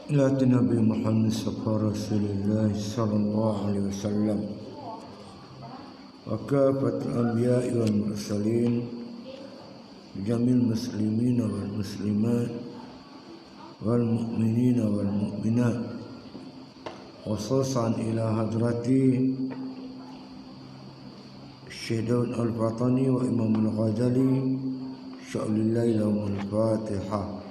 إلى Nabi Muhammad Rasulullah sallallahu alaihi wasallam wa kafatul anbiya'i wal mursalin jamil muslimin wal muslimat wal mu'minin wal mu'minat khususan ila hadrati Syekh Daud Al-Fatani wa Imam Al-Ghazali sya'lillahi lahumul Fatihah.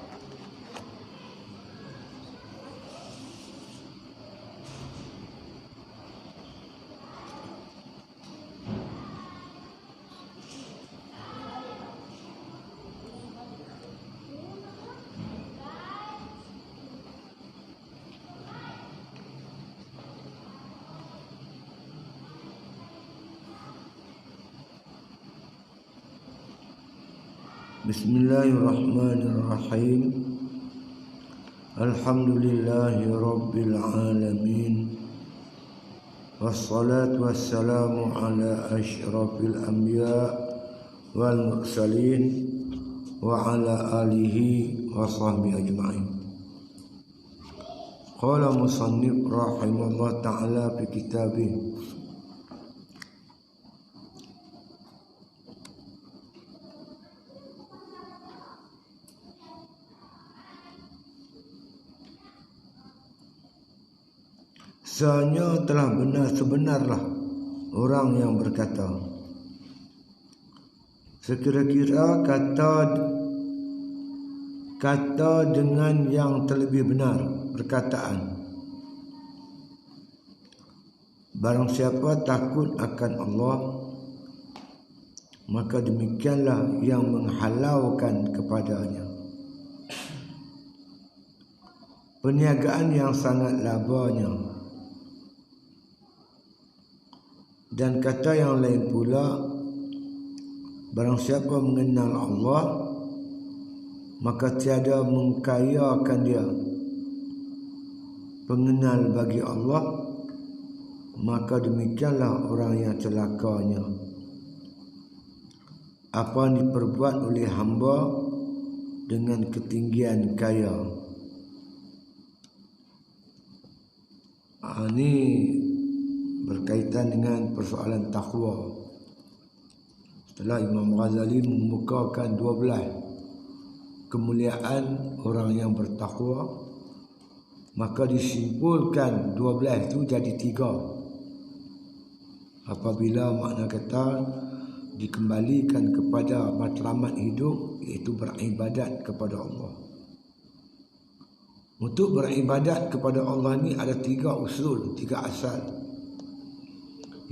Bismillahirrahmanirrahim. Alhamdulillahi rabbil alamin. Wassalatu wassalamu ala asyrafil anbiya wal mursalin wa ala alihi wa sahbihi ajma'in. Qala musannif rahimahullah ta'ala fi kitabih Sanya telah sebenarlah orang yang berkata, sekira-kira kata dengan yang terlebih benar perkataan. Barang siapa takut akan Allah, maka demikianlah yang menghalaukan kepadanya perniagaan yang sangat labanya. Dan kata yang lain pula, barang siapa mengenal Allah, maka tiada mengkayakan dia. Pengenal bagi Allah, maka demikianlah orang yang celakanya. Apa yang diperbuat oleh hamba dengan ketinggian kaya. Ini berkaitan dengan persoalan takwa. Setelah Imam Ghazali memukakan 12 kemuliaan orang yang bertakwa, maka disimpulkan 12 itu jadi 3. Apabila makna kata dikembalikan kepada matlamat hidup, iaitu beribadat kepada Allah. Untuk beribadat kepada Allah ni ada 3 usul, 3 asal.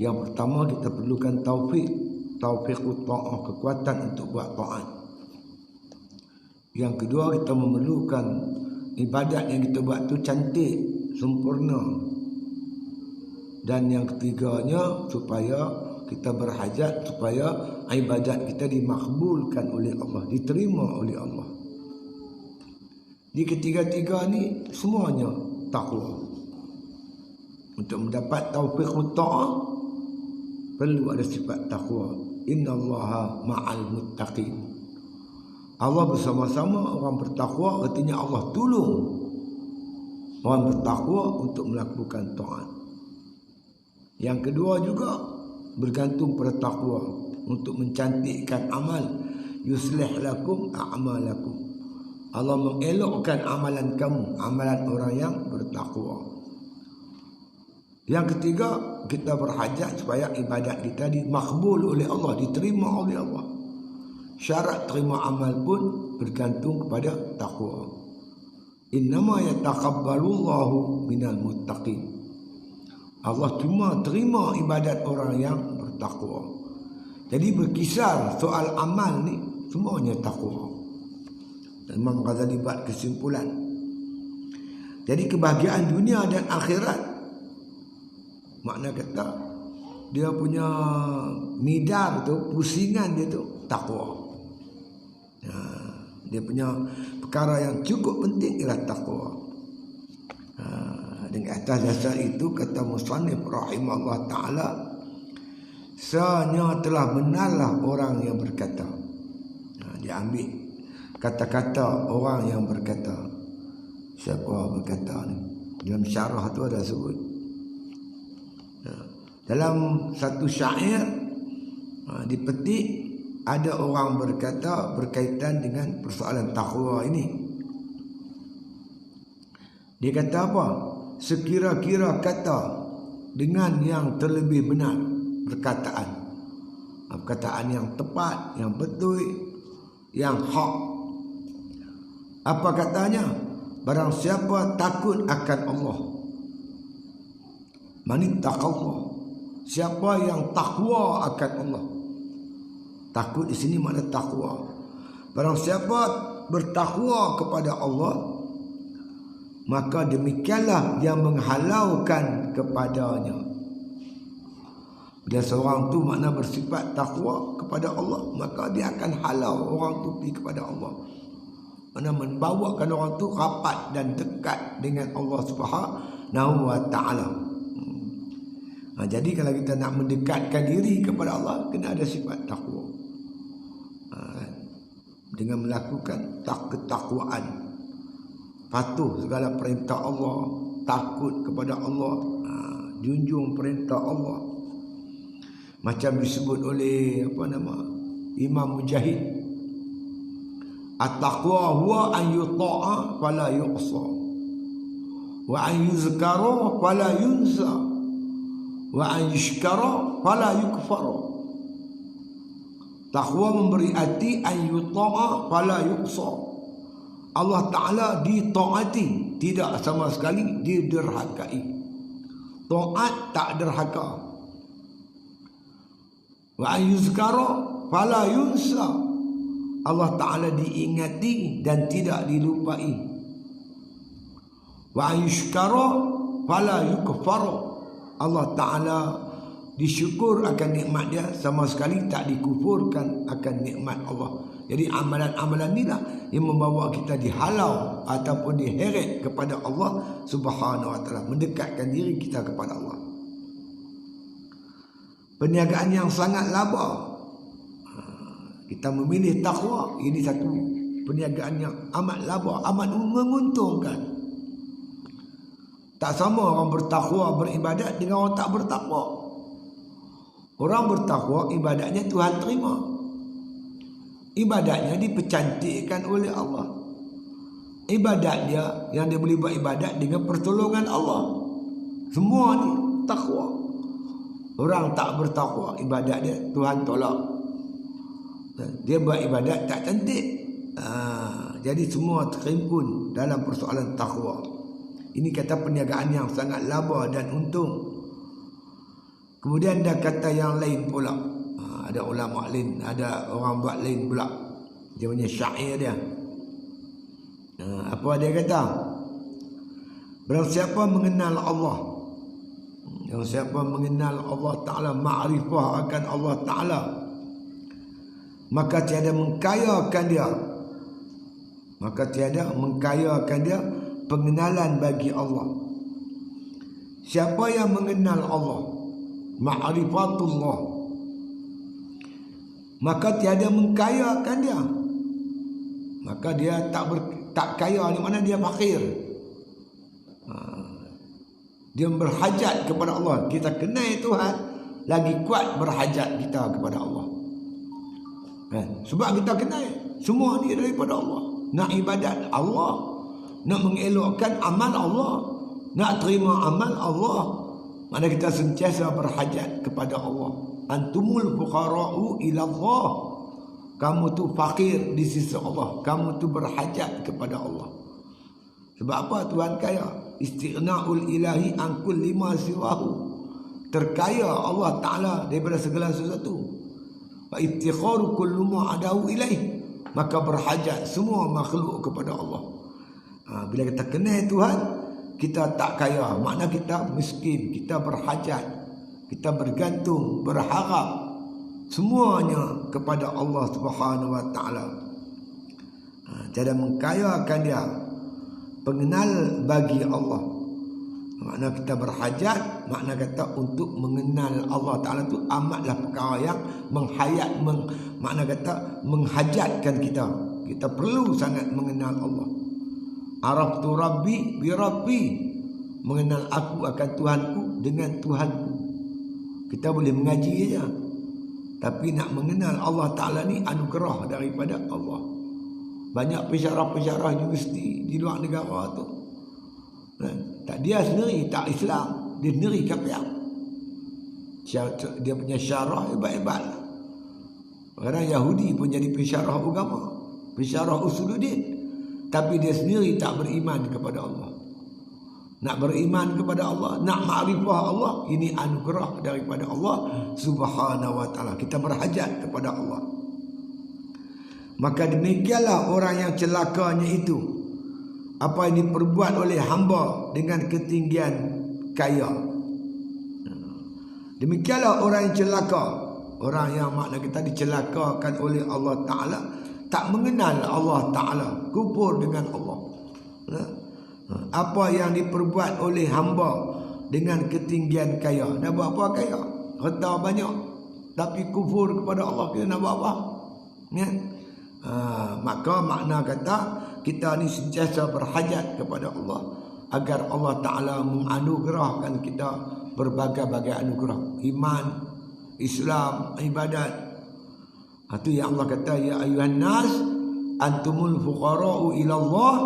Yang pertama, kita perlukan taufiqut ta'ah, kekuatan untuk buat taat. Yang kedua, kita memerlukan ibadat yang kita buat tu cantik, sempurna. Dan yang ketiganya, supaya kita berhajat supaya ibadat kita dimakbulkan oleh Allah, diterima oleh Allah. Di ketiga-tiga ni semuanya takwa. Untuk mendapat taufiqut ta'ah perlu ada sifat takwa. Innallaha ma'al muttaqin. Allah bersama-sama orang bertakwa, artinya Allah tolong orang bertakwa untuk melakukan taat. Yang kedua juga bergantung pada takwa untuk mencantikkan amal. Yuslih lakum a'malakum. Allah mengelokkan amalan kamu, amalan orang yang bertakwa. Yang ketiga, kita berhajat supaya ibadat kita dimakbul oleh Allah, diterima oleh Allah. Syarat terima amal pun bergantung kepada takwa. Innama yataqabbalullahu minal muttaqin. Allah cuma terima ibadat orang yang bertakwa. Jadi berkisar soal amal ni semuanya takwa. Dan Imam Ghazali buat kesimpulan. Jadi kebahagiaan dunia dan akhirat, makna kata dia punya midar tu, pusingan dia tu takwa. Dia punya perkara yang cukup penting ialah takwa. Dengan atas dasar itu kata musannif rahimahullah ta'ala, sanya telah benarlah orang yang berkata. Dia ambil kata-kata orang yang berkata, Siapa berkata ni? Dalam syarah tu ada sebut. Dalam satu syair dipetik, ada orang berkata berkaitan dengan persoalan takwa ini. Dia kata apa? Sekira-kira kata dengan yang terlebih benar perkataan. Perkataan yang tepat, yang betul, yang hak. Apa katanya? Barang siapa takut akan Allah, manittaqallah, siapa yang takwa akan Allah. Takut di sini makna takwa. Barang siapa bertakwa kepada Allah, maka demikianlah yang menghalaukan kepadanya. Bila seorang tu makna bersifat takwa kepada Allah, maka dia akan halau orang tu pergi kepada Allah. Mana membawakan orang tu rapat dan dekat dengan Allah Subhanahu wa taala. Jadi kalau kita nak mendekatkan diri kepada Allah, kena ada sifat takwa. Dengan melakukan ketakwaan, patuh segala perintah Allah, takut kepada Allah, junjung perintah Allah. Macam disebut oleh Imam Mujahid, at-taqwa huwa an yuta'a fala yuqsa, wa an yuzkara fala yunsa, wa an yushkara fala yukfara. Takwa memberi arti an yuta'a fala yuqsa. Allah Ta'ala ditaati, tidak sama sekali diderhakai. Taat tak derhaka. Wa an yuzkara fala yunsa. Allah Ta'ala diingati dan tidak dilupai. Wa yushkara fala yukfara. Allah Ta'ala disyukur akan nikmat dia, sama sekali tak dikufurkan akan nikmat Allah. Jadi amalan-amalan inilah yang membawa kita dihalau ataupun diheret kepada Allah Subhanahu wa taala, mendekatkan diri kita kepada Allah. Perniagaan yang sangat laba, kita memilih takwa, ini satu perniagaan yang amat laba, amat menguntungkan. Tak sama orang bertakwa beribadat dengan orang tak bertakwa. Orang bertakwa ibadatnya Tuhan terima. Ibadatnya dipercantikkan oleh Allah. Ibadat dia yang dia boleh buat ibadat dengan pertolongan Allah. Semua ni takwa. Orang tak bertakwa, ibadat dia Tuhan tolak. Dia buat ibadat tak cantik. Jadi semua terhimpun dalam persoalan takwa. Ini kata perniagaan yang sangat laba dan untung. Kemudian dia kata yang lain pula. Ada ulama lain, ada orang buat lain pula. Dia punya syair dia. Apa dia kata? Barang siapa mengenal Allah, yang siapa mengenal Allah Ta'ala, ma'rifah akan Allah Ta'ala, maka tiada mengkayakan dia, maka tiada mengkayakan dia pengenalan bagi Allah. Siapa yang mengenal Allah, ma'rifatullah, maka tiada mengkayakan dia, maka dia tak kaya, di mana dia fakir. Dia berhajat kepada Allah. Kita kenal Tuhan, lagi kuat berhajat kita kepada Allah. Sebab kita kenal semua ni daripada Allah. Nak ibadat Allah, nak mengelokkan amal Allah, nak terima amal Allah, mana kita sentiasa berhajat kepada Allah. Antumul fuqara'u ila Allah. Kamu tu fakir di sisi Allah, kamu tu berhajat kepada Allah. Sebab apa Tuhan kaya? Istighna'ul ilahi an kulli ma siwahu. Terkaya Allah Ta'ala daripada segala sesuatu. Wa iftikharu kullu ma adahu ilaih. Maka berhajat semua makhluk kepada Allah. Bila kita kenal Tuhan, kita tak kaya, makna kita miskin, kita berhajat, kita bergantung, berharap semuanya kepada Allah Subhanahu wa taala. Cara mengkayakan dia, pengenal bagi Allah. Makna kita berhajat, makna kata untuk mengenal Allah Ta'ala tu amatlah perkara yang makna kata menghajatkan kita. Kita perlu sangat mengenal Allah. Araftu Rabbi bi Rabbi. Mengenal aku akan Tuhanku dengan Tuhanku. Kita boleh mengaji saja, tapi nak mengenal Allah Ta'ala ni anugerah daripada Allah. Banyak pensyarah-pensyarah universiti di luar negara tu, tak, dia sendiri tak Islam, dia sendiri kafir. Dia punya syarah hebat-hebat. Kadang Yahudi pun jadi pensyarah agama, pensyarah usuluddin, tapi dia sendiri tak beriman kepada Allah. Nak beriman kepada Allah, nak makrifah Allah, ini anugerah daripada Allah Subhanahu wa taala. Kita berhajat kepada Allah. Maka demikianlah orang yang celakanya itu, apa yang diperbuat oleh hamba dengan ketinggian kaya. Demikianlah orang yang celaka, orang yang makna kita dicelakakan oleh Allah Ta'ala, tak mengenal Allah Ta'ala, kufur dengan Allah. Apa yang diperbuat oleh hamba dengan ketinggian kaya. Nak buat apa kaya? Harta banyak, tapi kufur kepada Allah, kita nak buat apa? Ya? Maka makna kata kita ni sentiasa berhajat kepada Allah agar Allah Ta'ala menganugerahkan kita berbagai-bagai anugerah, iman, Islam, ibadat. Itu yang Allah kata, ya ayuhan nas antumul fuqara'u ila Allah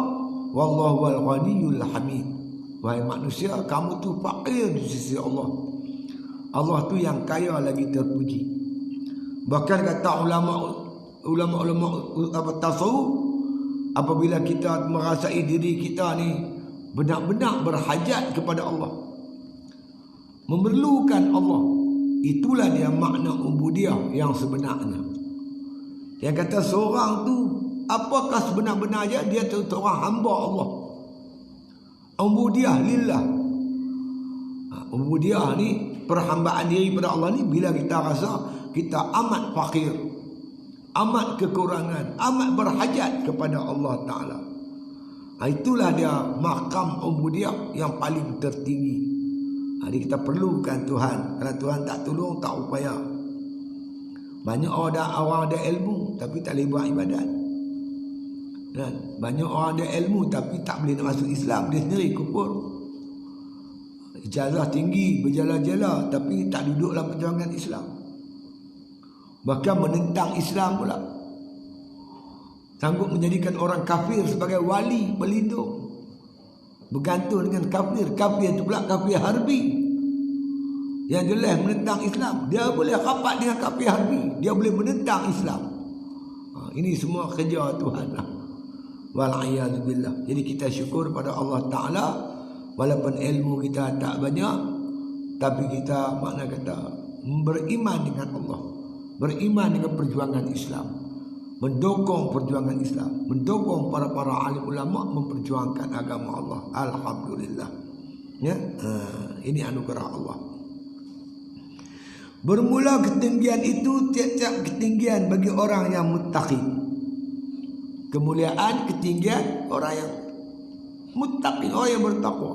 wallahu wal ghaniyul hamid. Wahai manusia, kamu tu fakir di sisi Allah. Allah tu yang kaya lagi terpuji. Bahkan kata ulama tasawuf, apabila kita merasai diri kita ni benar-benar berhajat kepada Allah, memerlukan Allah, itulah dia makna ubudiyah yang sebenarnya. Yang kata seorang tu apakah sebenar-benarnya, dia seorang hamba Allah. Ubudiyah lillah. Ubudiyah ni, perhambaan diri pada Allah ni, bila kita rasa kita amat fakir, amat kekurangan, amat berhajat kepada Allah Ta'ala. Itulah dia makam ubudiyah yang paling tertinggi. Jadi kita perlukan Tuhan. Kalau Tuhan tak tolong, tak upaya. Banyak orang ada ilmu tapi tak boleh buat ibadat. Dan banyak orang ada ilmu tapi tak boleh nak masuk Islam, dia sendiri kufur. Ijazah tinggi, berjala-jala tapi tak duduk dalam perjuangan Islam. Bahkan menentang Islam pula. Sanggup menjadikan orang kafir sebagai wali pelindung. Bergantung dengan kafir. Kafir itu pula kafir harbi, yang jelas menentang Islam. Dia boleh rapat dengan kafir harbi, dia boleh menentang Islam. Ini semua kerja Tuhan lah. Wal'iyadzubillah. Jadi kita syukur pada Allah Ta'ala, walaupun ilmu kita tak banyak, tapi kita makna kata beriman dengan Allah, beriman dengan perjuangan Islam, mendukung perjuangan Islam, mendukung para alim ulama memperjuangkan agama Allah. Alhamdulillah. Ya, ini anugerah Allah. Bermula ketinggian itu tiap-tiap ketinggian bagi orang yang muttaqi. Kemuliaan, ketinggian orang yang muttaqi, orang yang bertakwa.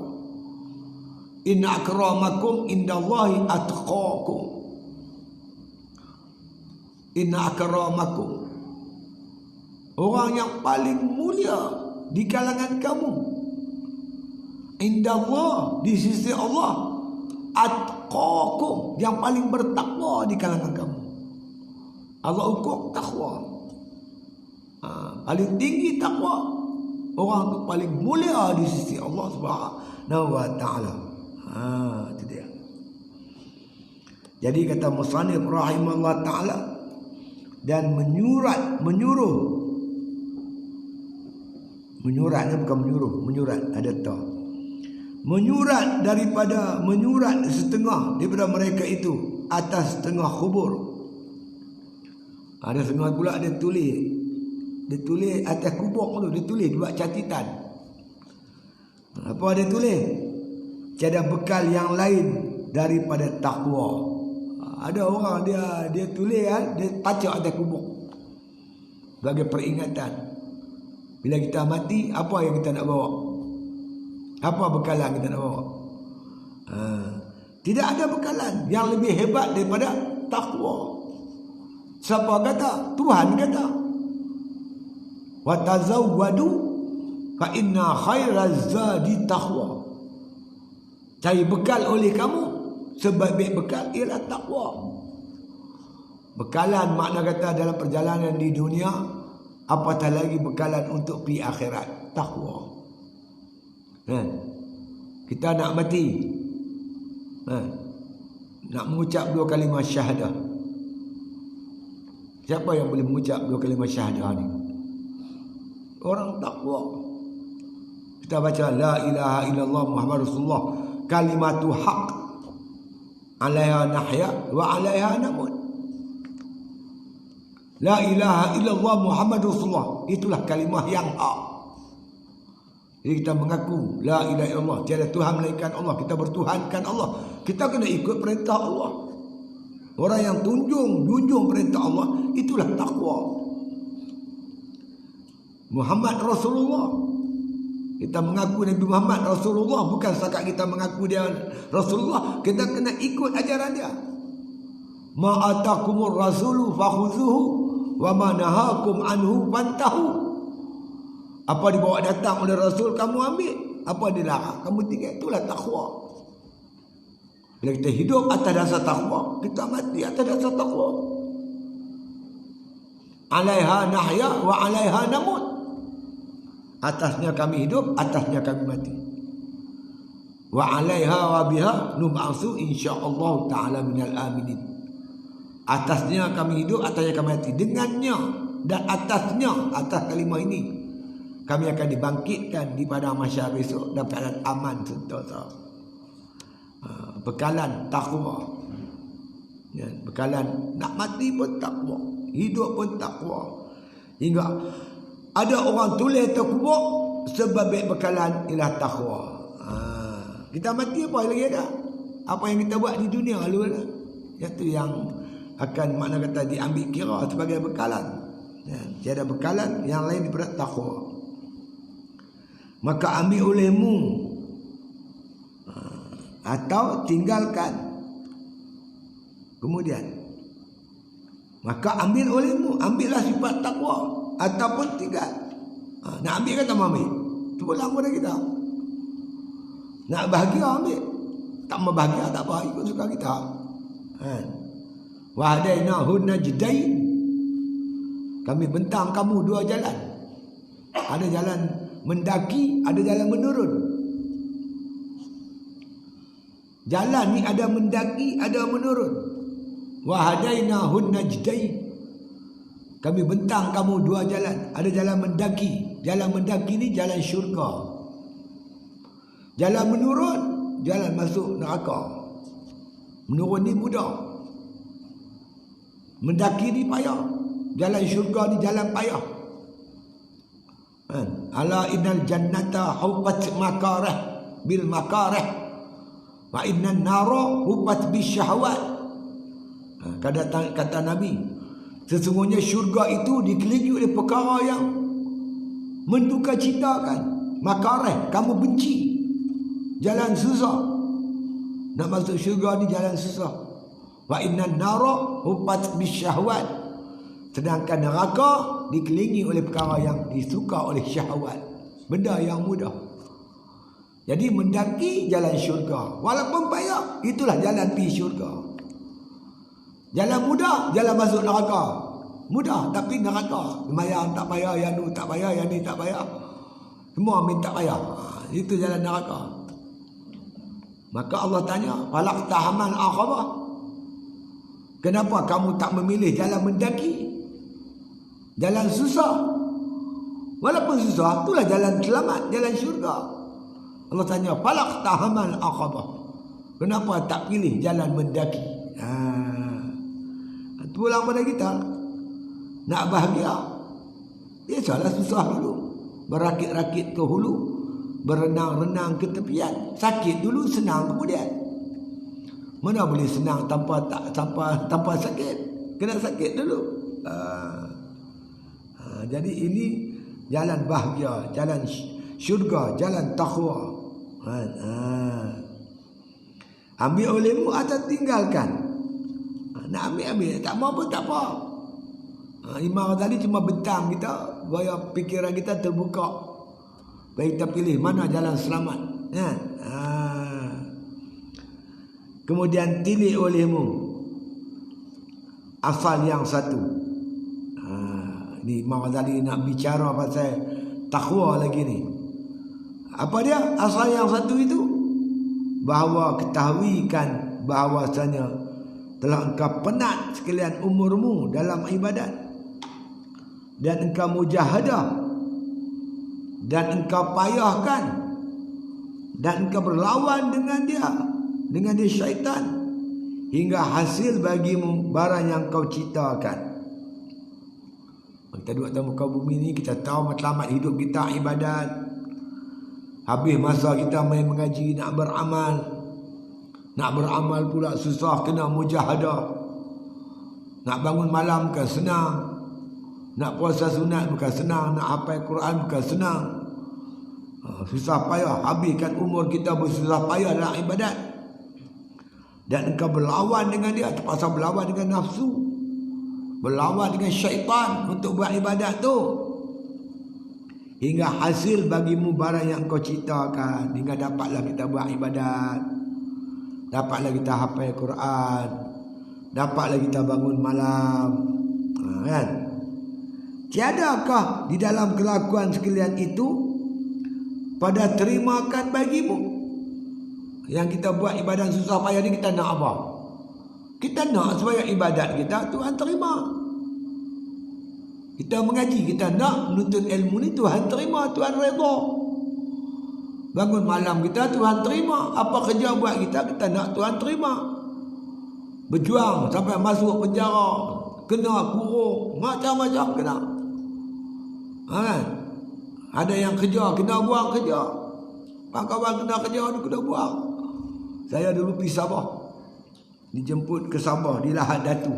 Inna akramakum indallahi atqakum. Inna akramakum, orang yang paling mulia di kalangan kamu, indallah, di sisi Allah, atqakum, yang paling bertakwa di kalangan kamu. Allah ukur takwa. Paling tinggi takwa, orang itu paling mulia di sisi Allah Subhanahu wa taala. Itu dia. Jadi kata musannif rahimahullah taala, dan menyuratnya bukan menyurat ada ta. Menyurat setengah daripada mereka itu atas setengah kubur. Ada setengah pula dia tulis atas kubur tu, dia tulis buat catatan. Apa dia tulis? Tiada bekal yang lain daripada takwa. Ada orang dia tulis, dia pacak atas kubur sebagai peringatan. Bila kita mati, apa yang kita nak bawa? Apa bekalan kita nak bawa? Tidak ada bekalan yang lebih hebat daripada takwa. Siapa kata? Tuhan kata, wa tazawwadu Fa inna khairaz zadi taqwa. Cari bekal oleh kamu, sebaik-baik bekal ialah takwa. Bekalan makna kata dalam perjalanan di dunia, apatah lagi bekalan untuk pergi akhirat, takwa. Kita nak mati, nak mengucap 2 kalimah syahadah. Siapa yang boleh mengucap 2 kalimah syahadah ni? Orang takwa. Kita baca la ilaha illallah Muhammad Rasulullah, kalimatu haq, alaiha nahya wa alaiha namut. La ilaha illallah Muhammad Rasulullah, itulah kalimah yang hak. Jadi kita mengaku la ilaha illallah, tiada Tuhan melainkan Allah, kita bertuhankan Allah, kita kena ikut perintah Allah. Orang yang junjung perintah Allah, itulah takwa. Muhammad Rasulullah, kita mengaku Nabi Muhammad Rasulullah, bukan setakat kita mengaku dia Rasulullah, kita kena ikut ajaran dia. Ma atakumur rasulu fakhuzuhu wa ma nahakum anhu fantahu. Apa dibawa datang oleh Rasul kamu ambil, apa dilarang kamu tinggal, itulah takwa. Bila kita hidup atas dasar takwa, kita mati atas dasar takwa. Alaiha nahya wa alaiha namut. Atasnya kami hidup, atasnya kami mati. Wa alaiha wa biha nub'atsu insyaallah taala minal aminin. Atasnya kami hidup, atasnya kami mati. Dengannya dan atasnya, atas kalimah ini, kami akan dibangkitkan di padang mahsyar besok dalam keadaan aman sentosa. Bekalan takwa. Ya, bekalan nak mati pun takwa, hidup pun takwa. Hingga ada orang tulis terkubur sebaik bekalan ialah takwa. Kita mati apa lagi ada? Apa yang kita buat di dunia lalu ada? Itu yang akan makna kata diambil kira sebagai bekalan. Ya, tiada bekalan yang lain daripada takwa. Maka ambil olehmu atau tinggalkan. Kemudian maka ambil olehmu, ambillah sifat takwa ataupun tinggal. Nak ambil kata ambil, tu pun lama dah kita. Nak bahagia ambil, tak mau bahagia tak apa, ikut suka kita. Wa hadainahu najdain, kami bentang kamu 2 jalan. Ada jalan mendaki, ada jalan menurun. Jalan ni ada mendaki, ada menurun. Wa hadainahu najdain, kami bentang kamu 2 jalan. Ada jalan mendaki. Jalan mendaki ni jalan syurga. Jalan menurun, jalan masuk neraka. Menurun ni mudah, mendaki ni payah. Jalan syurga ni jalan payah. Ala innal jannata hufat makarah bil makarah wa innan nara hufat bis syahwat. Kata Nabi, sesungguhnya syurga itu dikelilingi oleh perkara yang mendukacitakan. Makarah, kamu benci, jalan susah. Nak masuk syurga ni jalan susah. Wa innan nara hufat bis syahwat, sedangkan neraka dikelilingi oleh perkara yang disuka oleh syahwat, benda yang mudah. Jadi mendaki jalan syurga, walaupun payah, itulah jalan pergi syurga. Jalan mudah, jalan masuk neraka. Mudah tapi neraka. Lumayan tak payah, yang ni tak payah, yang ni tak payah, semua minta payah. Itu jalan neraka. Maka Allah tanya, falaq tahamal aqabah, kenapa kamu tak memilih jalan mendaki, jalan susah? Walaupun susah, itulah jalan selamat, jalan syurga. Allah tanya, falaq tahamal aqabah, kenapa tak pilih jalan mendaki? Pulang pada kita, nak bahagia, biasalah susah dulu, berakit-rakit ke hulu, berenang-renang ke tepian. Sakit dulu, senang kemudian. Mana boleh senang tanpa sakit? Kena sakit dulu. Jadi ini jalan bahagia, jalan syurga, jalan takwa. Ambil olehmu atau tinggalkan. Nak ambil, tak mau pun tak apa. Imam Ghazali cuma bentang kita, supaya fikiran kita terbuka. Baik kita pilih mana jalan selamat. Kemudian tilik olehmu asal yang satu. Ni Imam Ghazali nak bicara pasal takwa lagi ni. Apa dia asal yang satu itu? Bahawa ketahuikan bahawasanya telah engkau penat sekalian umurmu dalam ibadat, dan engkau mujahadah, dan engkau payahkan, dan engkau berlawan dengan dia syaitan, hingga hasil bagimu barang yang kau ciptakan. Kita duduk atas muka bumi ni, kita tahu matlamat hidup kita ibadat. Habis masa kita main mengaji, nak beramal. Nak beramal pula susah, kena mujahadah. Nak bangun malam bukan senang. Nak puasa sunat bukan senang. Nak hafal Quran bukan senang. Susah payah. Habiskan umur kita bersusah payah dalam ibadat. Dan engkau berlawan dengan dia, terpaksa berlawan dengan nafsu, berlawan dengan syaitan untuk buat ibadat tu, hingga hasil bagimu barang yang kau ciptakan. Hingga dapatlah kita buat ibadat, dapatlah kita hafal Quran, dapatlah kita bangun malam. Kan? Tiadakah di dalam kelakuan sekalian itu pada terimakan bagimu? Yang kita buat ibadat susah payah ni, kita nak apa? Kita nak supaya ibadat kita Tuhan terima. Kita mengaji, kita nak menuntut ilmu ni Tuhan terima, Tuhan redha. Bangun malam kita Tuhan terima. Apa kerja buat kita nak Tuhan terima. Berjuang sampai masuk penjara, kena kurung, macam-macam kena. Ada yang kerja kena buang kerja. Kawan-kawan kena kerja ni kena buang. Saya dulu pergi Sabah, dijemput ke Sabah di Lahad Datu,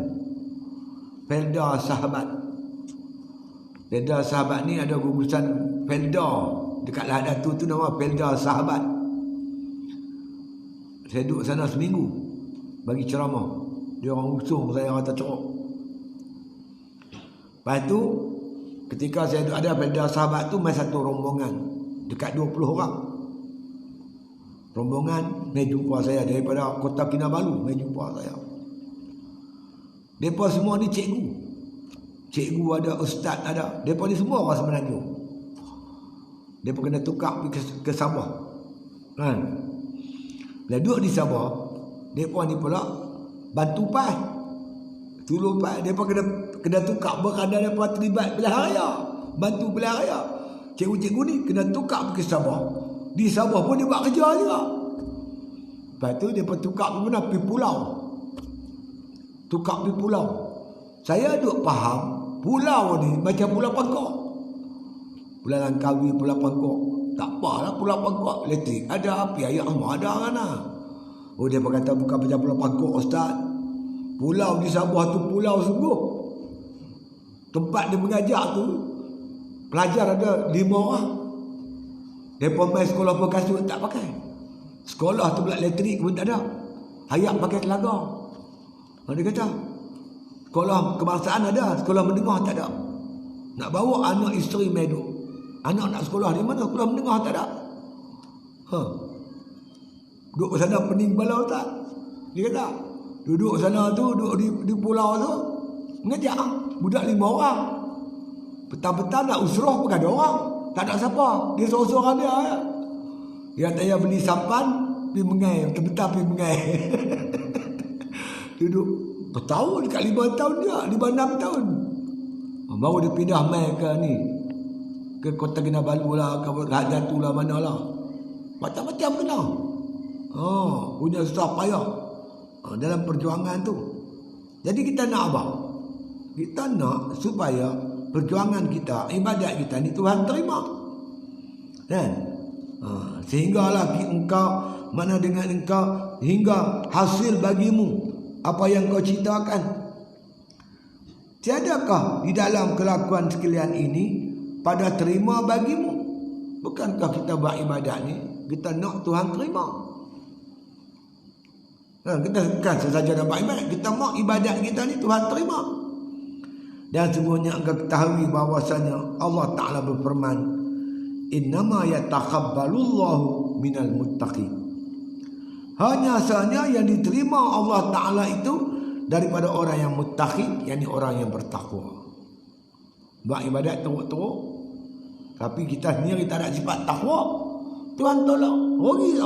Felda Sahabat. Felda Sahabat ni ada gugusan Felda dekat Lahad Datu tu, nama Felda Sahabat. Saya duduk sana seminggu bagi ceramah. Dia orang usung saya kata ceruk. Lepas tu ketika saya duduk ada Felda Sahabat tu, main satu rombongan dekat 20 orang. Rombongan mai jumpa saya daripada Kota Kinabalu, mai jumpa saya. Depa semua ni cikgu. Cikgu ada, ustaz ada. Depa ni semua orang Semenanjung. Depa kena tukar pergi ke Sabah. Kan? Bila duduk di Sabah, depa ni pula bantu PAS. Tolong PAS, depa kena tukar berada depa terlibat belah raya. Bantu belah raya. Cikgu-cikgu ni kena tukar pergi Sabah. Di Sabah pun dia buat kerja juga. Lepas tu dia tukar ke mana? Pergi pulau. Tukar pergi pulau. Saya duk faham pulau ni macam Pulau Pangkok. Pulau Langkawi, Pulau Pangkok. Tak apalah Pulau Pangkok. Elektrik ada, api air semua ada kan. Oh, dia berkata bukan macam Pulau Pangkok, Ustaz. Pulau di Sabah tu pulau sungguh. Tempat dia mengajar tu, pelajar ada 5 orang. Mereka main sekolah berkasut tak pakai. Sekolah tu pula elektrik pun tak ada. Hayat pakai telaga. Dia kata sekolah kebangsaan ada, sekolah menengah tak ada. Nak bawa anak isteri meduk, anak nak sekolah di mana? Sekolah menengah tak ada. Duduk sana pening kepala tak? Dia kata duduk sana tu, duduk di pulau tu mengajar budak 5 orang. Petang-petang nak usrah pun ada orang. Tak ada siapa. Dia seorang-seorang dia. Dia kata dia beli sampan, pergi mengai. Petang-petang pergi mengai. Duduk bertahun dekat 5 tahun dia. 5-6 tahun. Baru dia pindah main ke ni, ke Kota Kinabalu lah, ke Lahad Datu lah, mana lah. Macam-macam kena. Punya susah payah dalam perjuangan tu. Jadi kita nak apa? Kita nak supaya perjuangan kita, ibadat kita ni Tuhan terima. Kan? Sehinggalah engkau, mana dengan engkau, hingga hasil bagimu apa yang kau ciptakan. Tiadakah di dalam kelakuan sekalian ini pada terima bagimu? Bukankah kita buat ibadat ni kita nak Tuhan terima? Kita bukan sesaja nak buat ibadat, kita mau ibadat kita ni Tuhan terima. Dan sungguhnya engkau ketahui bahawasanya Allah Ta'ala berfirman, Innama yatakabbalullahu minal muttaqin. Hanya saja yang diterima Allah Ta'ala itu daripada orang yang muttaqin, yakni orang yang bertakwa. Buat ibadat teruk-teruk, tapi kita sendiri tak ada sifat takwa, Tuhan tolong. Rugi.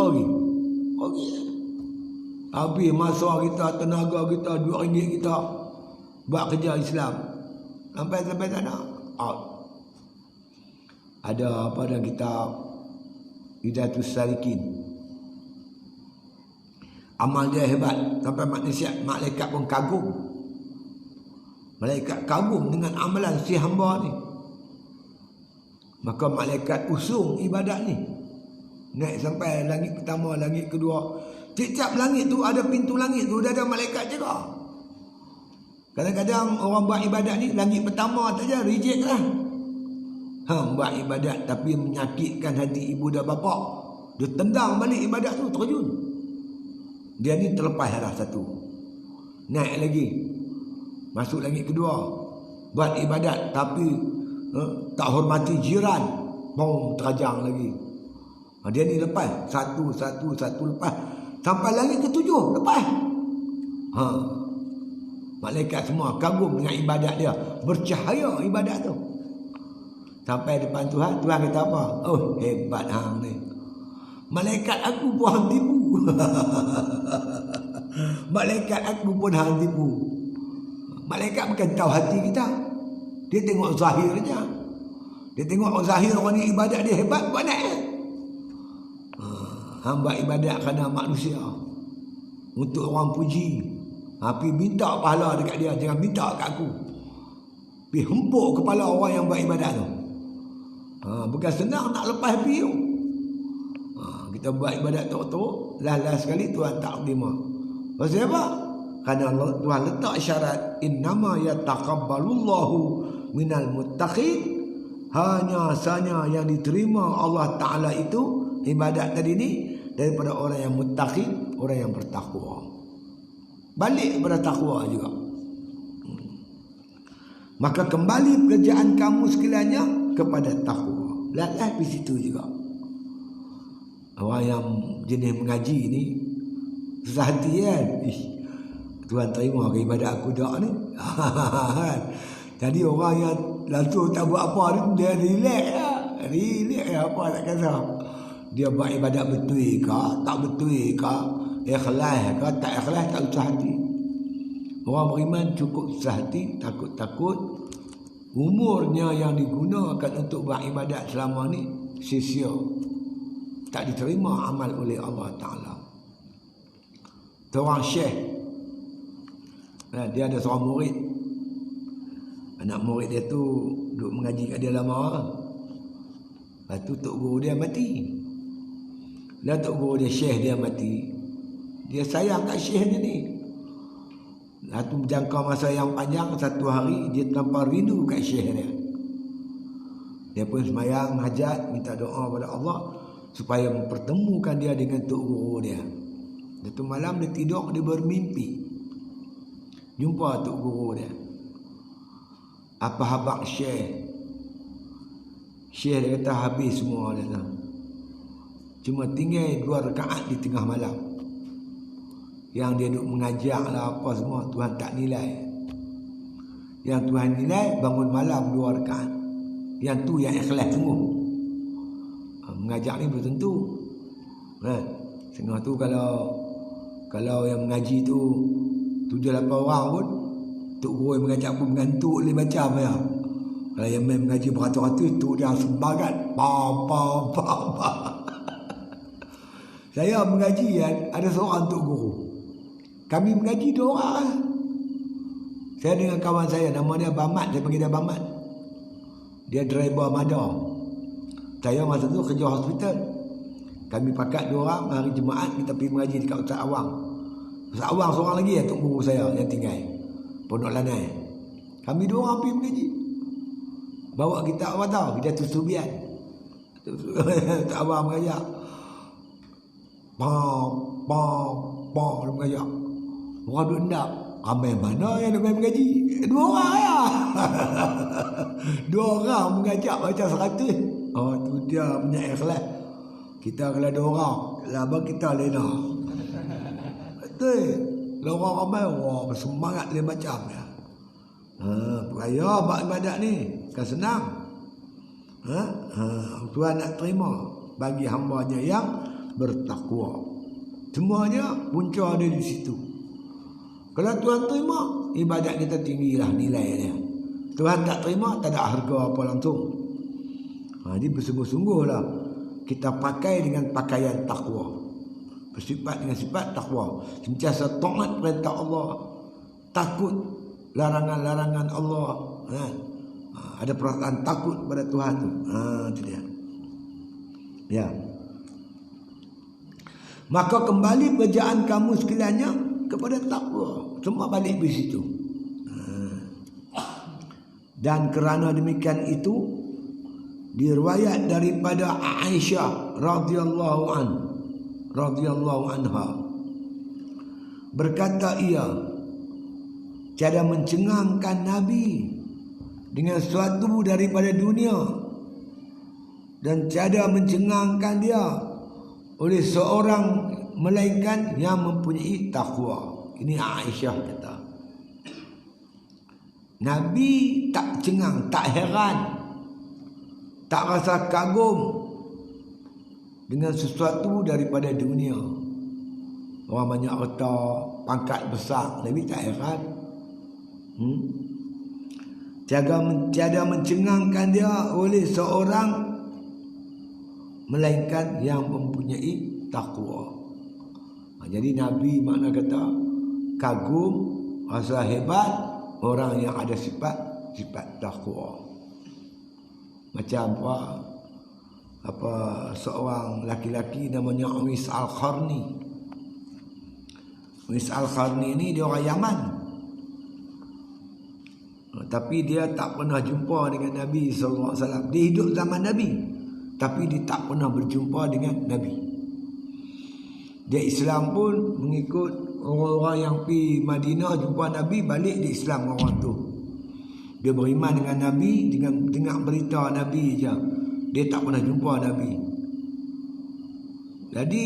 Habis masa kita, tenaga kita, RM2 kita buat kerja Islam. Sampai sana, out. Ada pada kitab Hidayatus Salikin. Amal dia hebat sampai manusia, malaikat pun kagum. Malaikat kagum dengan amalan si hamba ni. Maka malaikat usung ibadat ni. Naik sampai langit pertama, langit kedua. Tiap-tiap langit tu ada pintu langit tu, dah ada malaikat jaga. Kadang-kadang orang buat ibadat ni, langit pertama saja reject lah. Buat ibadat tapi menyakitkan hati ibu dan bapa. Dia tendang balik ibadat tu, terjun. Dia ni terlepas dah satu. Naik lagi. Masuk langit kedua. Buat ibadat tapi tak hormati jiran. Mau terajang lagi. Dia ni lepas. Satu lepas. Sampai langit ketujuh lepas. Malaikat semua kagum dengan ibadat dia. Bercahaya ibadat tu. Sampai depan Tuhan, Tuhan kata apa? Oh, hebat hang ni. Malaikat aku pun hang tipu. Malaikat aku pun hang tipu. Malaikat bukan tahu hati kita. Dia tengok zahirnya. Dia tengok zahir orang ni ibadat dia hebat, buat naik. Hamba ibadat kerana manusia. Untuk orang puji. Tapi minta pahala dekat dia, jangan minta kat aku. Pergi hempuk kepala orang yang buat ibadat tu. Bukan senang nak lepas piu. Kita buat ibadat teruk-teruk, last sekali Tuhan tak terima. Pasal apa? Kerana Tuhan letak syarat, innama yatakabbalullahu minal muttaqin. Hanya saja yang diterima Allah Ta'ala itu ibadat tadi ni daripada orang yang muttaqin, orang yang bertakwa. Balik kepada takwa juga. Maka kembali pekerjaan kamu sekaliannya kepada takwa. Lihatlah di situ juga. Orang yang jenis mengaji ni susah hati kan. Tuhan terima ke ibadat aku dak ni. Jadi orang yang lalu tak buat apa ni, dia relax lah. Relax lah, apa tak kata. Dia buat ibadat betul ke, tak betul ke, ikhlas ke, tak ikhlas, tak usah hati. Orang beriman cukup usah hati, takut-takut. Umurnya yang digunakan untuk buat ibadat selama ni sia-sia. Tak diterima amal oleh Allah Ta'ala. Seorang syekh, dia ada seorang murid. Anak murid dia tu duduk mengaji kat dia lama. Lepas tu tok guru dia mati. Dah tok guru dia, syekh dia mati. Dia sayang kat syekh dia ni. Lepas tu berjangka masa yang panjang, satu hari dia terlampau rindu kat syekh dia. Dia pun sembahyang hajat, minta doa pada Allah supaya mempertemukan dia dengan tok guru dia. Satu malam dia tidur, dia bermimpi jumpa tok guru dia. Apa habaq syekh? Syekh dia kata habis semua dah. Cuma tinggal 2 rakaat di tengah malam. Yang dia duk mengajar lah apa semua, Tuhan tak nilai. Yang Tuhan nilai bangun malam 2 rakaat. Yang tu yang ikhlas sungguh. Mengajar ni belum tentu. Setengah tu kalau yang mengaji tu 7-8 orang pun, tok guru yang mengajar pun mengantuk boleh macam ya. Kalau yang main mengaji beratus-ratus, tu dia sembagat. Saya mengaji kan, ada seorang tok guru. Kami mengaji 2 orang. Saya dengan kawan saya, nama dia Bamat, saya panggil dia Bamat. Dia driver Mada. Saya masa tu kerja hospital. Kami pakat 2 orang, hari Jumaat kita pergi mengaji dekat Ustaz Awang. Ustaz Awang seorang lagi ya, tok guru saya yang tinggal Pondok Lanai. Kami 2 orang pergi mengaji. Bawa kita apa tahu? Kita tusubian. Tak Awang mengajar. Dia mengajar. Orang duduk hendak. Ramai mana yang nak mengaji? 2 orang ya. Dua orang mengajak baca 100. Oh tu dia punya ikhlas. Kita kalau 2 orang, labang kita lena. Betul. Kalau orang ramai, wah bersemangat dia macam ya. Peraya buat ibadat ni, kan senang. Tuhan nak terima bagi hamba-Nya yang bertakwa. Semuanya punca dia di situ. Kalau Tuhan terima, ibadat kita tinggilah nilai dia. Tuhan tak terima, tak ada harga apa langsung. Jadi bersungguh-sungguhlah kita pakai dengan pakaian takwa. Bersifat dengan sifat takwa. Sentiasa taat perintah Allah. Takut larangan-larangan Allah. Ada perasaan takut pada Tuhan tu. Itu dia. Ya. Maka kembali pekerjaan kamu sekaliannya kepada takwa. Semua balik di situ. Dan kerana demikian itu diriwayat daripada Aisyah radhiyallahu anha berkata ia tiada mencengangkan Nabi dengan sesuatu daripada dunia dan tiada mencengangkan dia oleh seorang melainkan yang mempunyai takwa. Ini Aisyah kata. Nabi tak cengang, tak heran, tak rasa kagum dengan sesuatu daripada dunia. Orang banyak harta, pangkat besar, Nabi tak heran. Tiada mencengangkan dia oleh seorang melainkan yang mempunyai takwa. Jadi Nabi makna kata kagum, rasa hebat orang yang ada sifat takwa. Macam apa seorang laki-laki namanya Uwais Al-Qarni. Uwais Al-Qarni ni dia orang Yaman. Tapi dia tak pernah jumpa dengan Nabi sallallahu alaihi wasallam. Dia hidup zaman Nabi, tapi dia tak pernah berjumpa dengan Nabi. Dia Islam pun mengikut orang-orang yang pergi Madinah jumpa Nabi, balik di Islam orang tu. Dia beriman dengan Nabi, dengan dengar berita Nabi je. Dia tak pernah jumpa Nabi. Jadi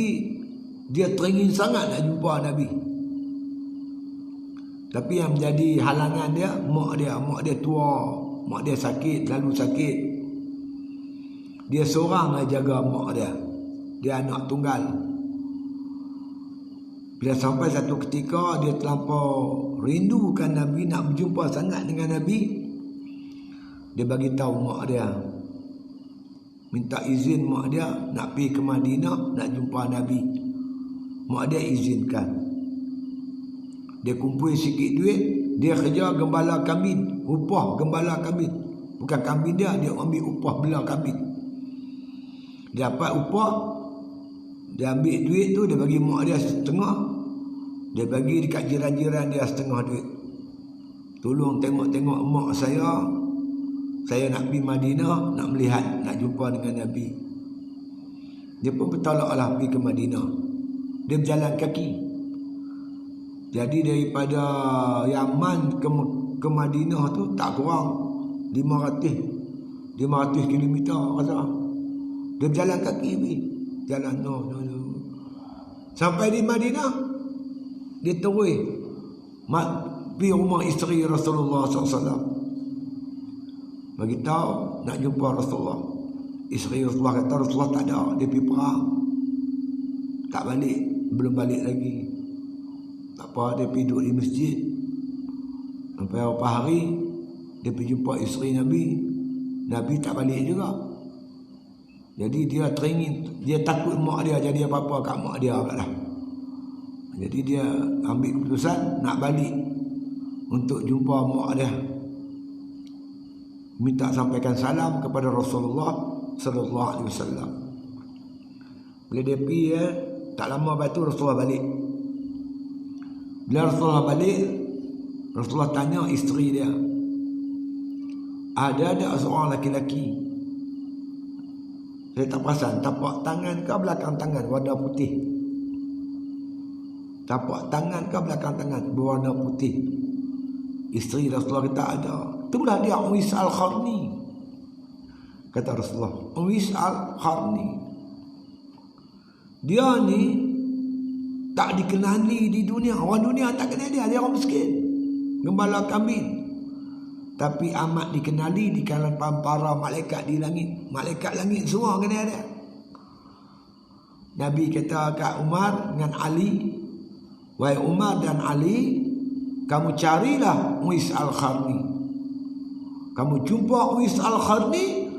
dia teringin sangat nak jumpa Nabi. Tapi yang menjadi halangan dia, mak dia tua, mak dia sakit, selalu sakit. Dia seorang yang jaga mak dia. Dia anak tunggal. Bila sampai satu ketika dia terlampau rindukan Nabi, nak berjumpa sangat dengan Nabi, dia bagi tahu mak dia, minta izin mak dia nak pergi ke Madinah nak jumpa Nabi. Mak dia izinkan. Dia kumpul sikit duit, dia kerja gembala kambing, upah gembala kambing. Bukan kambing dia ambil upah bela kambing. Dia dapat upah, dia ambil duit tu, dia bagi mak dia setengah, dia bagi dekat jiran-jiran dia setengah duit. Tolong tengok-tengok mak saya nak pergi Madinah, nak melihat, nak jumpa dengan Nabi. Dia pun bertolaklah pergi ke Madinah. Dia berjalan kaki. Jadi daripada Yaman ke Madinah tu tak kurang 500 km rasa. Dia berjalan kaki pergi. Jalan no. Sampai di Madinah, dia terus pergi rumah isteri Rasulullah SAW. Bagi tahu nak jumpa Rasulullah. Isteri Rasulullah kata Rasulullah tak ada, dia pergi perang. Tak balik, belum balik lagi. Tak apa, dia pergi duduk di masjid. Sampai beberapa hari dia pergi jumpa isteri Nabi. Nabi tak balik juga. Jadi dia teringin, dia takut mak dia jadi apa-apa kat mak dia lah. Jadi dia ambil keputusan nak balik untuk jumpa mak dia. Minta sampaikan salam kepada Rasulullah sallallahu alaihi wasallam. Bila dia pergi tak lama lepas tu Rasulullah balik. Bila Rasulullah balik, Rasulullah tanya isteri dia, ada seorang laki-laki, saya tak perasan, tapak tangan ke belakang tangan warna putih, tapak tangan ke belakang tangan berwarna putih. Isteri Rasulullah kata ada. Itulah dia Uwais Al-Qarni. Kata Rasulullah, Uwais Al-Qarni, dia ni tak dikenali di dunia. Orang dunia tak kenal dia. Dia orang miskin, gembala kambing. Tapi amat dikenali di kalangan para malaikat di langit. Malaikat langit semua kenal dia. Nabi kata kat Umar dengan Ali, wahai Umar dan Ali, kamu carilah Uwais Al-Qarni. Kamu jumpa Uwais Al-Qarni,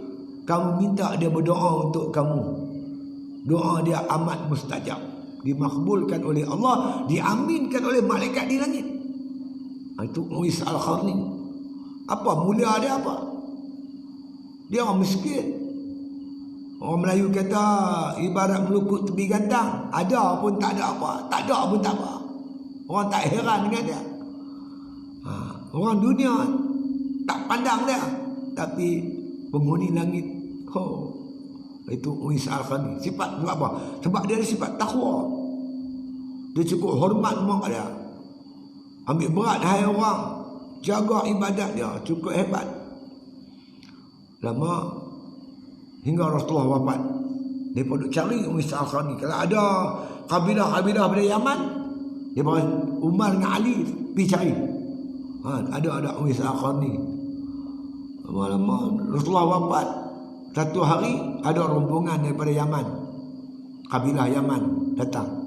kamu minta dia berdoa untuk kamu. Doa dia amat mustajab, dimakbulkan oleh Allah, diaminkan oleh malaikat di langit. Itu Uwais Al-Qarni. Apa mulia dia apa? Dia orang miskin. Orang Melayu kata ibarat melukut tepi gantang, ada pun tak ada apa, tak ada pun tak apa. Orang tak heran dengan dia. Orang dunia tak pandang dia, tapi penghuni langit, itu Uwais Al-Qarni. Sifat sebab apa? Sebab dia ada sifat takwa. Dia cukup hormat mak dia, ambil berat hai orang, jaga ibadat dia, cukup hebat. Lama hingga Rasulullah wafat, dia pun duk cari Uwais Al-Qarni. Kalau ada kabilah-kabilah dari Yaman, dia bawa Umar dengan Ali pergi cari. Ada Uwais Al-Qarni. Lama-lama Rasulullah wafat, satu hari ada rombongan daripada Yaman, kabilah Yaman datang.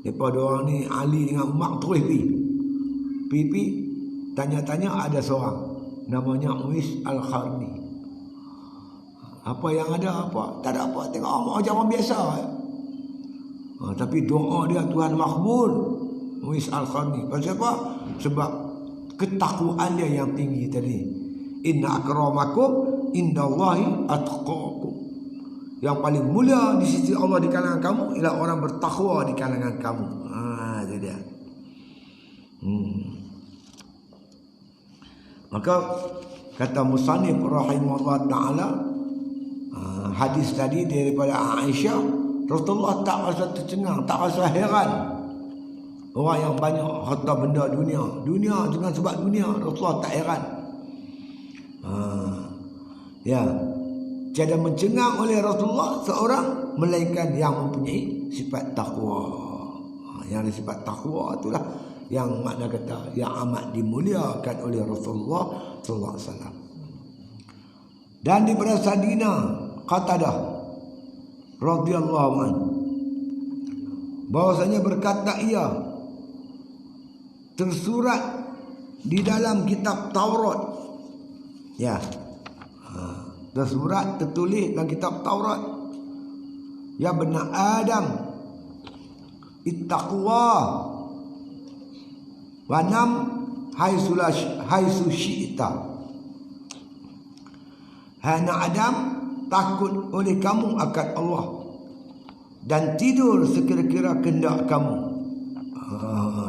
Daripada orang ni, Ali dengan Umar terus pergi tanya-tanya. Ada seorang namanya Uwais Al-Qarni. Apa yang ada? Apa? Tak ada apa. Tengok macam orang biasa. Tapi doa dia Tuhan makbul. Uwais Al-Qarni. Pasal apa? Sebab ketakwaan dia yang tinggi tadi. Inna akramakum indallahi atqakum. Yang paling mulia di sisi Allah di kalangan kamu ialah orang bertakwa di kalangan kamu. Itu dia. Maka kata musannif rahimahullah taala, hadis tadi daripada Aisyah, Rasulullah tak rasa tercengang, tak rasa heran. Orang yang banyak harta benda dunia dengan sebab dunia, Rasulullah tak heran. Tiada mencengang oleh Rasulullah seorang melainkan yang mempunyai sifat takwa. Yang ada sifat takwa itulah yang makna kata yang amat dimuliakan oleh Rasulullah sallallahu alaihi wasallam. Dan daripada Sadina Qatadah radhiyallahu anhu, bahwasanya berkata ia, tersurat di dalam kitab Taurat, tersurat tertulis dalam kitab Taurat, ya bani Adam ittaqwa wa nam haitsu syi'ta. Hai anak Adam, takut oleh kamu akan Allah dan tidur sekira-kira kehendak kamu.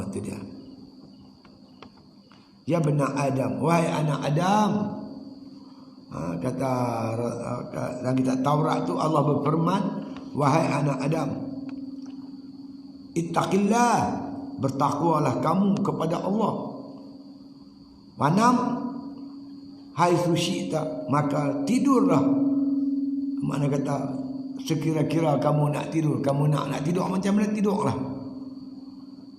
Itu dia. Ya bani Adam, wahai anak Adam. Kata dalam kitab Taurat tu Allah berfirman, wahai anak Adam, ittaqillah, bertakwalah kamu kepada Allah. Wanam haitsu syi'ta, maka tidurlah. Makna kata sekira-kira kamu nak tidur, kamu nak tidur macam mana tidurlah.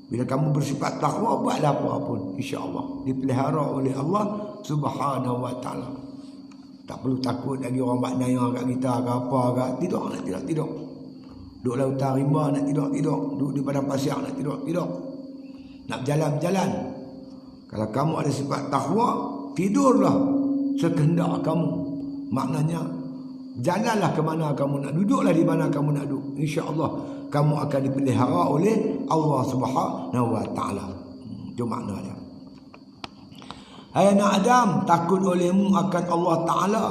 Bila kamu bersifat takwa, buatlah apa pun, insya-Allah dipelihara oleh Allah Subhanahu wa taala. Tak perlu takut lagi orang buat naya kat kita ke apa ke. Tidur nak tidur. Duduk lautan rimba nak tidur. Duduk di padang pasir nak tidur. Nak berjalan. Kalau kamu ada sifat takwa, tidurlah sekehendak kamu. Maknanya jalanlah ke mana kamu nak, duduklah di mana kamu nak duduk. Insya-Allah kamu akan dipelihara oleh Allah Subhanahu wa taala. Itu makna dia. Hai anak Adam, takut olehmu akan Allah Ta'ala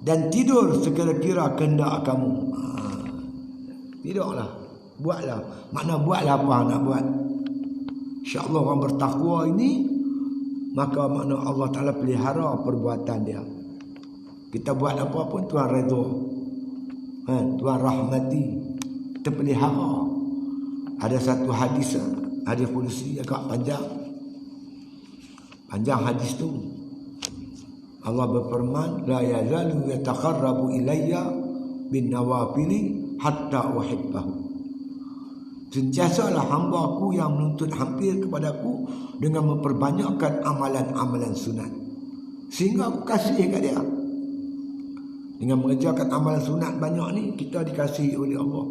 dan tidur sekira-kira kehendak kamu. Tidurlah, buatlah. Makna buatlah apa nak buat. InsyaAllah orang bertakwa ini, maka makna Allah Ta'ala pelihara perbuatan dia. Kita buat apa pun Tuhan redha, Tuhan rahmati, terpelihara. Ada satu hadis qudsi agak panjang hadis tu. Allah berfirman, la yazalu yataqarrabu ilayya bin nawafili hatta uhibbahu. Sentiasalah hamba aku yang menuntut hampir kepadaku dengan memperbanyakkan amalan-amalan sunat, sehingga aku kasih kat dia. Dengan mengerjakan amalan sunat banyak ni, kita dikasihi oleh Allah,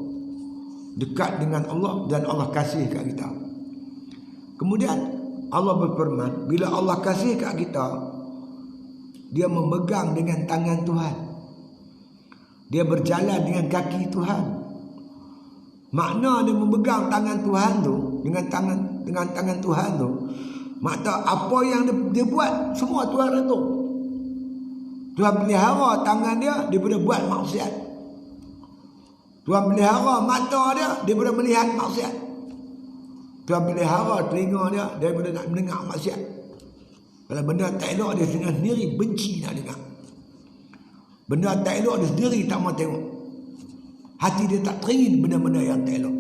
dekat dengan Allah, dan Allah kasih kat kita. Kemudian Allah berfirman, bila Allah kasih kat kita, dia memegang dengan tangan Tuhan, dia berjalan dengan kaki Tuhan. Makna dia memegang tangan Tuhan tu, dengan tangan Tuhan tu, makna apa yang dia buat semua Tuhan retuk. Tuhan pelihara tangan dia daripada buat maksiat. Tuhan pelihara mata dia daripada melihat maksiat. Tuhan pelihara telinga dia daripada nak mendengar maksiat. Kalau benda tak elok, dia sendiri benci nak dengar. Benda tak elok, dia sendiri tak mau tengok. Hati dia tak teringin benda-benda yang tak elok.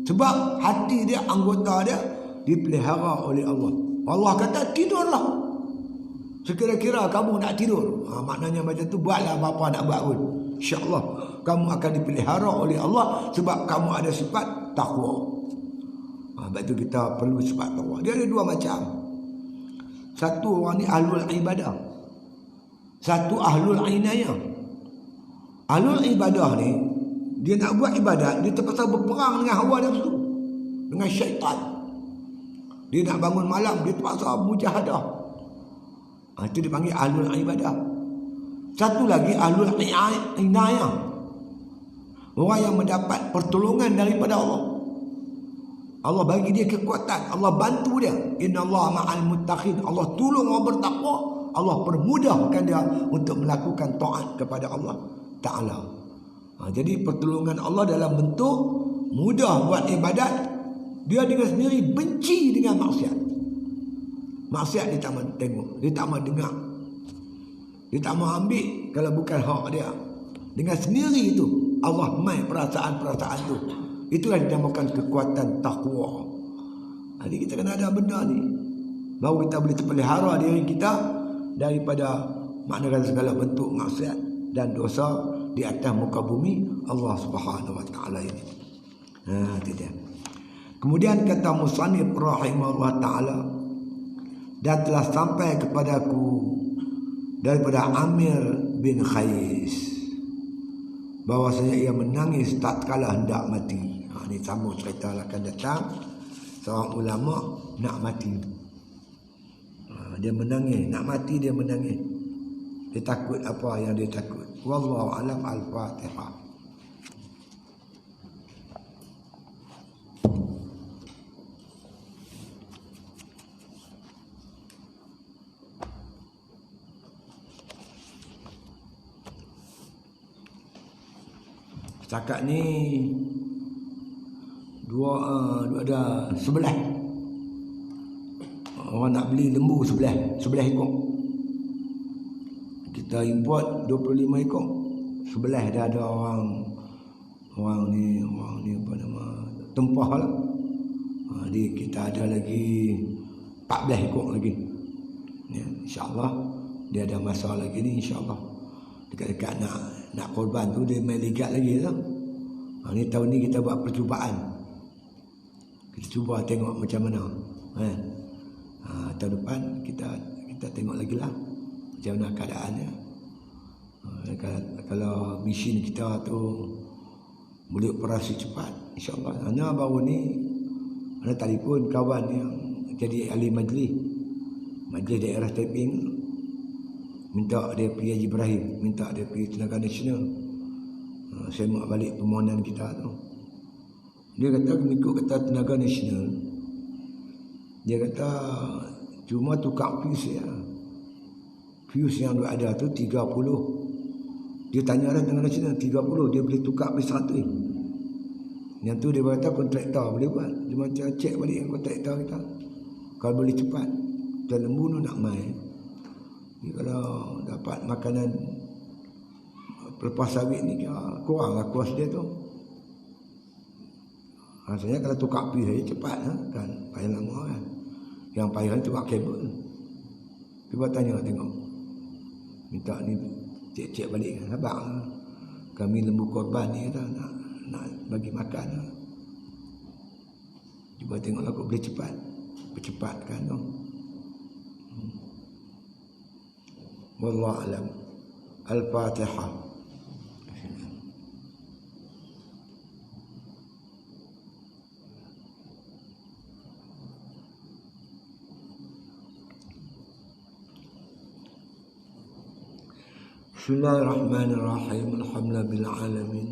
Sebab hati dia, anggota dia dipelihara oleh Allah. Allah kata tidurlah. Sekira-kira kamu nak tidur, maknanya macam tu, buatlah apa nak buat pun, InsyaAllah kamu akan dipelihara oleh Allah, sebab kamu ada sifat takwa. Sebab tu kita perlu sifat takwa. Dia ada dua macam. Satu orang ni ahlul ibadah, satu ahlul inayah. Ahlul ibadah ni, dia nak buat ibadat, dia terpaksa berperang dengan hawa nafsu, dengan syaitan. Dia nak bangun malam, dia terpaksa mujahadah. Itu dipanggil ahlul ibadah. Satu lagi ahlul inayah, orang yang mendapat pertolongan daripada Allah. Allah bagi dia kekuatan, Allah bantu dia. Innallaha ma'al muttaqin. Allah tolong orang bertakwa, Allah permudahkan dia untuk melakukan taat kepada Allah Ta'ala. Jadi pertolongan Allah dalam bentuk mudah buat ibadat. Dia dengan sendiri benci dengan maksiat. Maksiat dia tak mahu tengok, dia tak mahu dengar, dia tak mahu ambil kalau bukan hak dia. Dengan sendiri itu Allah mai perasaan-perasaan tu. Itulah dinamakan kekuatan takwa. Jadi kita kena ada benda ni, baru kita boleh terpelihara diri kita daripada maknanya segala bentuk maksiat dan dosa di atas muka bumi Allah Subhanahu wa taala ini. Itu dia. Kemudian kata musannif rahimahullah taala, dan telah sampai kepadaku daripada Amir bin Khais bahwasanya ia menangis tatkala hendak mati. Ini sama cerita akan datang. Seorang ulama nak mati, dia menangis, nak mati dia menangis. Dia takut apa yang dia takut. Wallahu a'lam. Al-Fatihah. Setakat ni ada 11 orang nak beli lembu, 11 ekor. Kita import 25 ekor. 11 dah ada orang ni apa nama, tempah lah. Jadi kita ada lagi 14 ekor lagi. Ya, insya-Allah dia ada masa lagi ni, insya-Allah. Dekat-dekat nak korban tu dia main ligat lagi lah. Ni tahun ni kita buat percubaan. Kita cuba tengok macam mana. Tahun depan kita tengok lagi lah macam mana keadaannya. Kalau mesin kita tu boleh operasi cepat, insya-Allah. Ana baru ni ana telefon kawan yang jadi ahli majlis daerah Taiping, minta dia pergi Haji Ibrahim, minta dia pergi Tenaga Nasional. Saya mak balik permohonan kita tu. Dia kata mengikut kata Tenaga Nasional, dia kata cuma tukar fuse ya. Fuse yang ada tu 30. Dia tanya dah Tenaga Nasional 30, dia boleh tukar habis 100. Yang tu dia kata kontraktor boleh buat. Cuma cek balik dengan kontraktor kita. Kalau boleh cepat. Dan lembu tu nak main. Kalau dapat makanan lepas sawit ni kurang lah kuas dia tu. Rasanya kalau tukar api saya cepat kan, payah lama kan. Yang payah tukar kabel. Cuba tanya tengok. minta ni cek-cek balik abang kami lembu korban ni kata nak bagi makan. Cuba tengoklah kau boleh percepatkan tu. Wallahu alam. Al-Fatihah. Bismillahirrahmanirrahim. Alhamdulillahil alamin.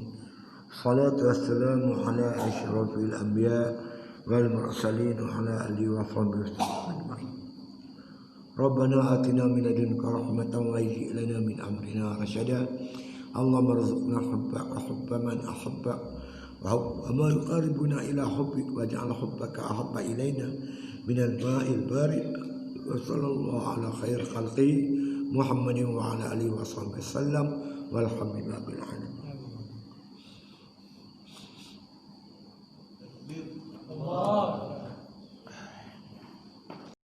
Salatu wassalamu ala asyrafil anbiya wal mursalin wa ala alihi wa sahbihi ajma'in. Rabbana atina min ladunka rahmatan wa hayyi' lana min amrina rashada. Allahumma rzuqna hubba man ahabbak wa ma yuqarribuna ila hubbik waj'al hubbaka ahabba ilaina min al-ma'il barid. Wa sallallahu ala khair khalqi Muhammadin wa ala alihi wa sahbihi sallam walhamdulillahi bil alamin. Allah